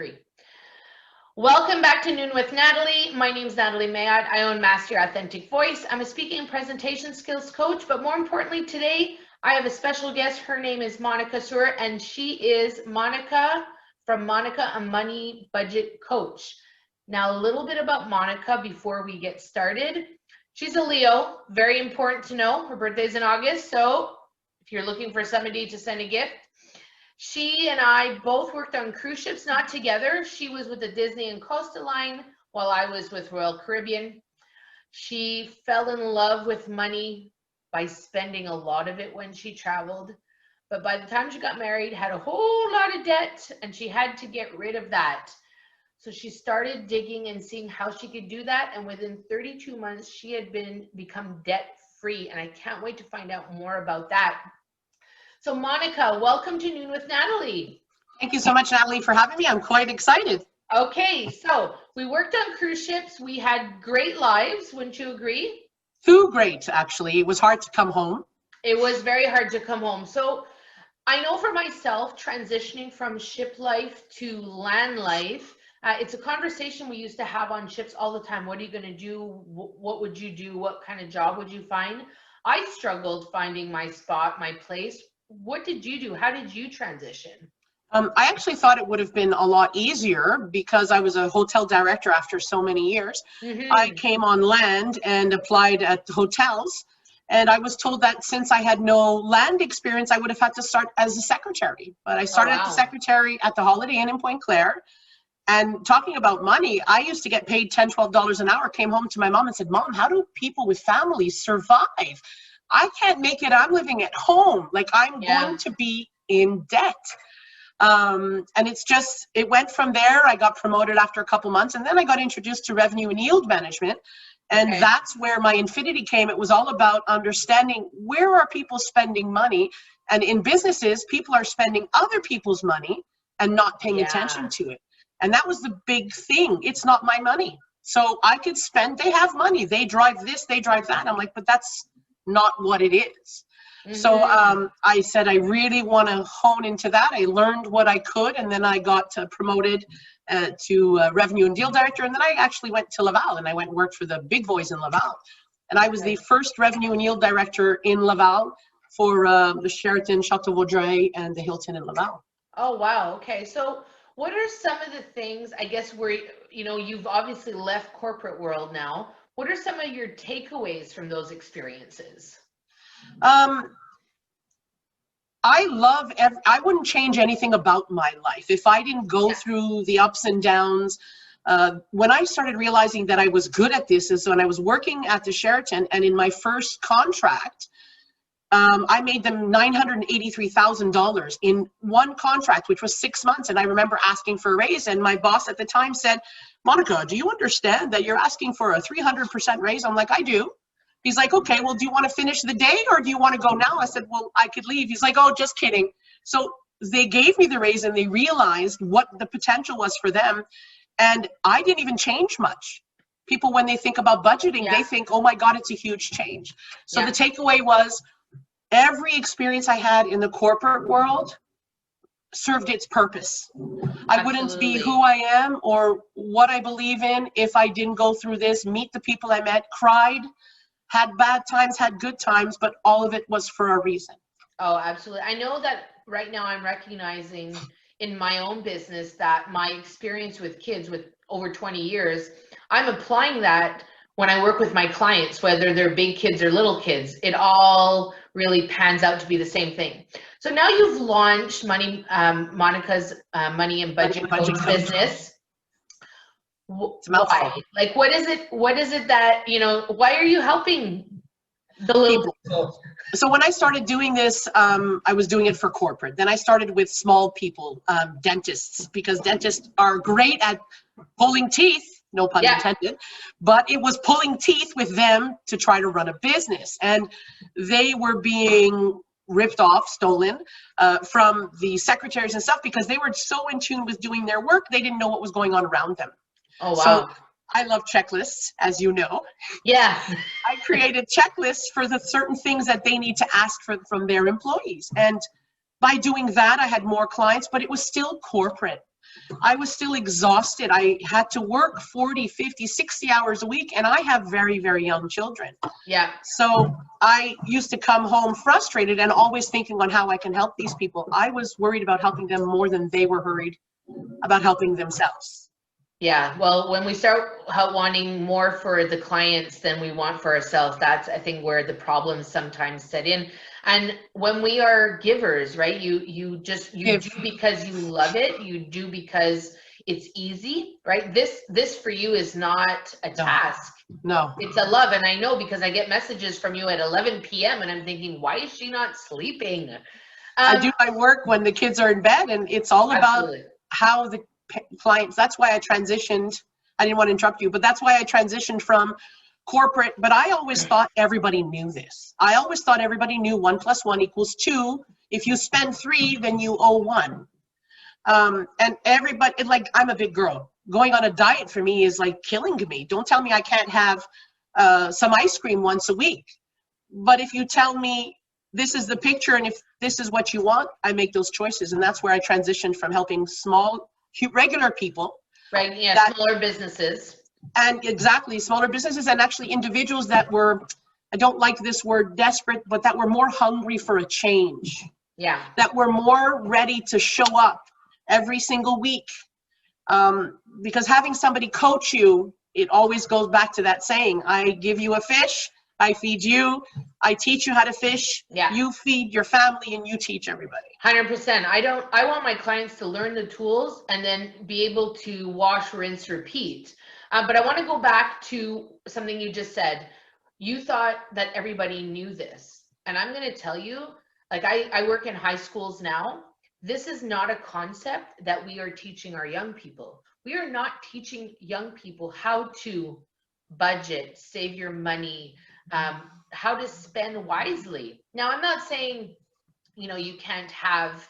Three. Welcome back to Noon with Natalie. My name is Natalie Mayad. I own Master Your Authentic Voice. I'm a speaking and presentation skills coach, but more importantly, today I have a special guest. Her name is Monica Sourour, and she is Monica from Monica, a Money Budget Coach. Now, a little bit about Monica before we get started. She's a Leo, very important to know. Her birthday's in August, so if you're looking for somebody to send a gift, she and I both worked on cruise ships, not together. She was with the Disney and Costa Line while I was with Royal Caribbean. She fell in love with money by spending a lot of it when she traveled. But by the time she got married, had a whole lot of debt, and she had to get rid of that. So she started digging and seeing how she could do that. And within 32 months, she had become debt free. And I can't wait to find out more about that. So Monica, welcome to Noon with Natalie. Thank you so much, Natalie, for having me. I'm quite excited. Okay, so we worked on cruise ships. We had great lives, wouldn't you agree? Too great, actually. It was hard to come home. It was very hard to come home. So I know for myself, transitioning from ship life to land life, it's a conversation we used to have on ships all the time. What are you going to do? What would you do? What kind of job would you find? I struggled finding my spot, my place. What did you do? How did you transition? I actually thought it would have been a lot easier because I was a hotel director after so many years. I came on land and applied at hotels, and I was told that since I had no land experience, I would have had to start as a secretary. But I started as a secretary at the Holiday Inn in Point Claire. And talking about money, I used to get paid $10, $12 an hour, came home to my mom and said, "Mom, how do people with families survive? I can't make it. I'm living at home. Like I'm going to be in debt." And it went from there. I got promoted after a couple months, and then I got introduced to revenue and yield management. And that's where my infinity came. It was all about understanding where are people spending money. And in businesses, people are spending other people's money and not paying attention to it. And that was the big thing. It's not my money. So I could spend, they have money. They drive this, they drive that. I'm like, but that's not what it is. So I said, I really want to hone into that. I learned what I could, and then I got promoted to revenue and deal director. And then I actually went to Laval, and I went and worked for the big boys in Laval. And I was the first revenue and yield director in Laval for the Sheraton, Chateau Vaudreuil, and the Hilton in Laval. Oh, wow. Okay. So what are some of the things, I guess, where, you've obviously left corporate world now. What are some of your takeaways from those experiences? I wouldn't change anything about my life. If I didn't go through the ups and downs, when I started realizing that I was good at this is when I was working at the Sheraton, and in my first contract, I made them $983,000 in one contract, which was 6 months. And I remember asking for a raise, and my boss at the time said, "Monica, do you understand that you're asking for a 300% raise?" I'm like, "I do." He's like, "Okay, well, do you want to finish the day or do you want to go now?" I said, "Well, I could leave." He's like, "Oh, just kidding." So they gave me the raise, and they realized what the potential was for them. And I didn't even change much. People, when they think about budgeting, they think, "Oh my God, it's a huge change." So the takeaway was, every experience I had in the corporate world served its purpose. I wouldn't be who I am or what I believe in if I didn't go through this, meet the people I met, cried, had bad times, had good times, but all of it was for a reason. Oh, absolutely. I know that right now I'm recognizing in my own business that my experience with kids with over 20 years, I'm applying that when I work with my clients, whether they're big kids or little kids. It all really pans out to be the same thing. So now you've launched Monica's Money and Budget Coach business. Why? Like, what is it that, why are you helping the little people? So when I started doing this, I was doing it for corporate. Then I started with small people, dentists, because dentists are great at pulling teeth, no pun intended, but it was pulling teeth with them to try to run a business. And they were being ripped off, stolen from the secretaries and stuff because they were so in tune with doing their work, they didn't know what was going on around them. Oh, wow. So I love checklists, as you know. Yeah. I created checklists for the certain things that they need to ask from their employees. And by doing that, I had more clients, but it was still corporate. I was still exhausted. I had to work 40, 50, 60 hours a week, and I have very, very young children. Yeah. So I used to come home frustrated and always thinking on how I can help these people. I was worried about helping them more than they were worried about helping themselves. Yeah, well, when we start wanting more for the clients than we want for ourselves, that's, I think, where the problems sometimes set in. And when we are givers, right, you do because you love it, you do because it's easy, right? This for you is not a task. No. It's a love. And I know because I get messages from you at 11 p.m. and I'm thinking, why is she not sleeping? I do my work when the kids are in bed, and it's all about how the clients, that's why I transitioned. I didn't want to interrupt you, but that's why I transitioned from corporate. But I always thought everybody knew this. I always thought everybody knew 1 + 1 = 2. If you spend 3, then you owe 1. And everybody, like, I'm a big girl. Going on a diet for me is like killing me. Don't tell me I can't have some ice cream once a week. But if you tell me this is the picture and if this is what you want, I make those choices. And that's where I transitioned from helping regular people. Right, yeah, smaller businesses. And exactly, smaller businesses, and actually individuals that were, I don't like this word desperate, but that were more hungry for a change. Yeah. That were more ready to show up every single week. Because having somebody coach you, it always goes back to that saying, I give you a fish, I feed you, I teach you how to fish, you feed your family, and you teach everybody. 100%. I want my clients to learn the tools and then be able to wash, rinse, repeat. But I want to go back to something you just said. You thought that everybody knew this. And I'm going to tell you, like, I work in high schools now. This is not a concept that we are teaching our young people. We are not teaching young people how to budget, save your money, how to spend wisely. Now, I'm not saying, you can't have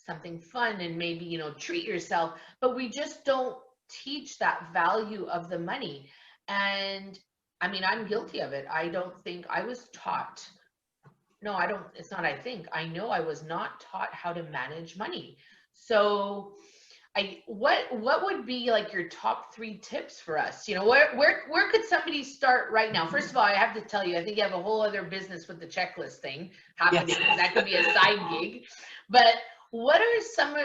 something fun and maybe, treat yourself, but we just don't teach that value of the money. And I mean, I'm guilty of it. I don't think I was taught. No, I don't. It's not, I think. I know I was not taught how to manage money. So what would be like your top 3 tips for us? Where could somebody start right now? First of all, I have to tell you, I think you have a whole other business with the checklist thing happening. Yes. That could be a side gig. But what are some,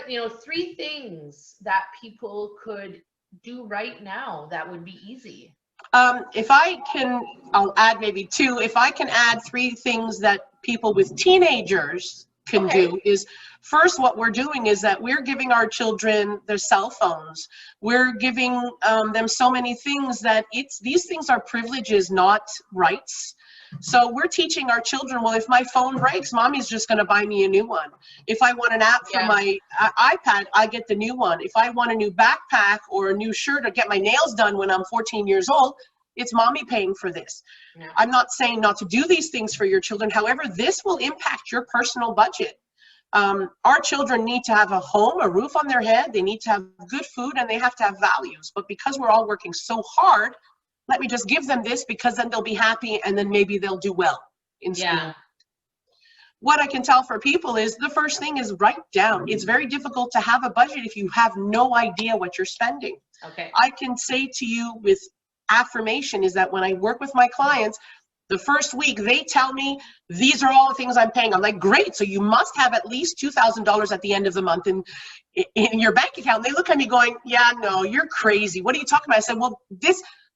3 things that people could do right now that would be easy? If I can, I'll add maybe 2. If I can add 3 things that people with teenagers can do is, first, what we're doing is that we're giving our children their cell phones. We're giving them so many things that these things are privileges, not rights. So we're teaching our children, well, if my phone breaks, mommy's just going to buy me a new one. If I want an app for my iPad, I get the new one. If I want a new backpack or a new shirt or get my nails done when I'm 14 years old, it's mommy paying for this. Yeah. I'm not saying not to do these things for your children. However, this will impact your personal budget. Our children need to have a home, a roof on their head. They need to have good food, and they have to have values. But because we're all working so hard, let me just give them this, because then they'll be happy, and then maybe they'll do well in school. Yeah. What I can tell for people is the first thing is write down. It's very difficult to have a budget if you have no idea what you're spending. Okay. I can say to you with affirmation is that when I work with my clients, the first week they tell me, these are all the things I'm paying. I'm like, great. So you must have at least $2,000 at the end of the month in your bank account. And they look at me going, yeah, no, you're crazy. What are you talking about? I said, well,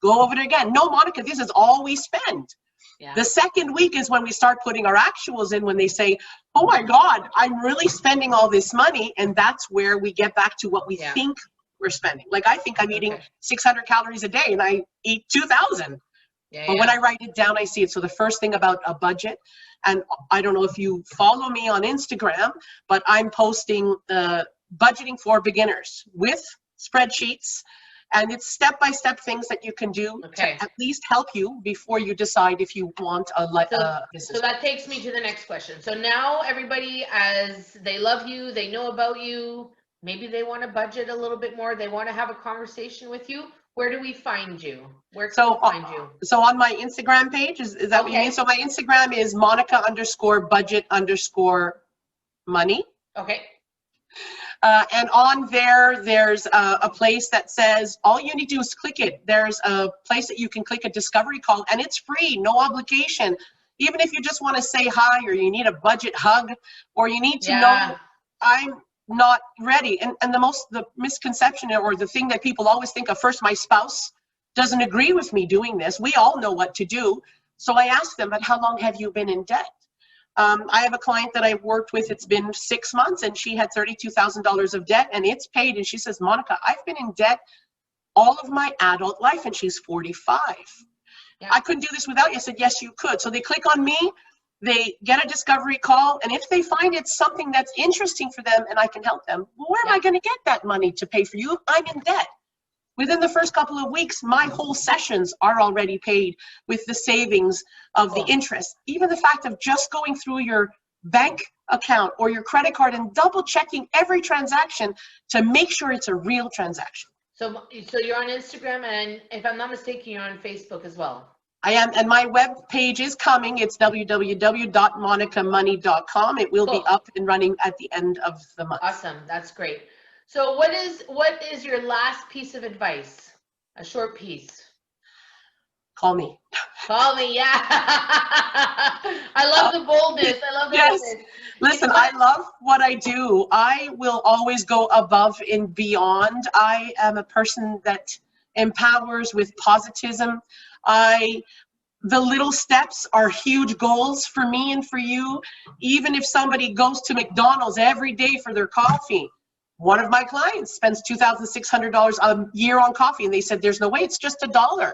go over it again. No, Monica, this is all we spend. Yeah. The second week is when we start putting our actuals in, when they say, oh my God, I'm really spending all this money. And that's where we get back to what we think we're spending. Like, I think I'm eating 600 calories a day and I eat 2,000. But when I write it down, I see it. So the first thing about a budget, and I don't know if you follow me on Instagram, but I'm posting budgeting for beginners with spreadsheets, and it's step-by-step things that you can do to at least help you before you decide if you want a business. So that takes me to the next question. So now everybody, as they love you, they know about you, maybe they want to budget a little bit more, they want to have a conversation with you. Where do we find you? Where can we find you? So on my Instagram page, is that what you mean? So my Instagram is Monica_budget_money. Okay. And on there, there's a place that says, all you need to do is click it. There's a place that you can click a discovery call, and it's free, no obligation. Even if you just want to say hi, or you need a budget hug, or you need to know, I'm not ready. And the misconception, or the thing that people always think of, first, my spouse doesn't agree with me doing this. We all know what to do. So I ask them, but how long have you been in debt? I have a client that I've worked with, it's been 6 months, and she had $32,000 of debt, and it's paid. And she says, Monica, I've been in debt all of my adult life, and she's 45. Yeah. I couldn't do this without you. I said, yes, you could. So they click on me, they get a discovery call, and if they find it's something that's interesting for them and I can help them, well, where am I going to get that money to pay for you? I'm in debt. Within the first couple of weeks, my whole sessions are already paid with the savings of the interest. Even the fact of just going through your bank account or your credit card and double checking every transaction to make sure it's a real transaction. So you're on Instagram, and if I'm not mistaken, you're on Facebook as well. I am, and my web page is coming. It's www.monicamoney.com. It will be up and running at the end of the month. Awesome, that's great. So what is your last piece of advice? A short piece. Call me. Call me, yeah. I love the boldness. I love the boldness. Listen, I love what I do. I will always go above and beyond. I am a person that empowers with positivism. The little steps are huge goals for me and for you. Even if somebody goes to McDonald's every day for their coffee, one of my clients spends $2,600 a year on coffee, and they said, there's no way, it's just $1.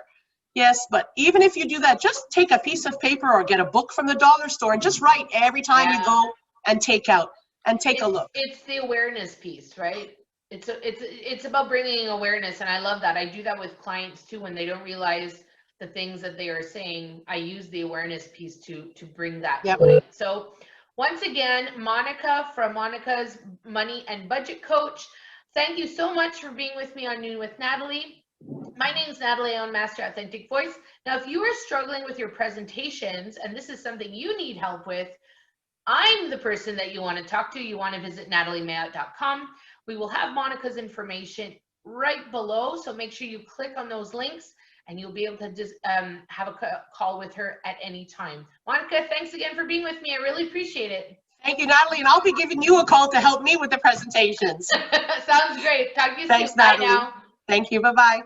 Yes, but even if you do that, just take a piece of paper or get a book from the dollar store and just write every time you go and take out and take a look. It's the awareness piece, right? It's about bringing awareness, and I love that. I do that with clients too when they don't realize the things that they are saying. I use the awareness piece to bring that point. So once again, Monica from Monica's Money and Budget Coach, thank you so much for being with me on Noon with Natalie. My name is Natalie. I own Master Authentic Voice. Now, if you are struggling with your presentations and this is something you need help with, I'm the person that you want to talk to. You want to visit nataliemayotte.com. We will have Monica's information right below, so make sure you click on those links and you'll be able to just have a call with her at any time. Monica, thanks again for being with me. I really appreciate it. Thank you, Natalie, and I'll be giving you a call to help me with the presentations. Sounds great. Talk to you Thanks, soon. Bye Natalie. now. Thank you. Bye-bye.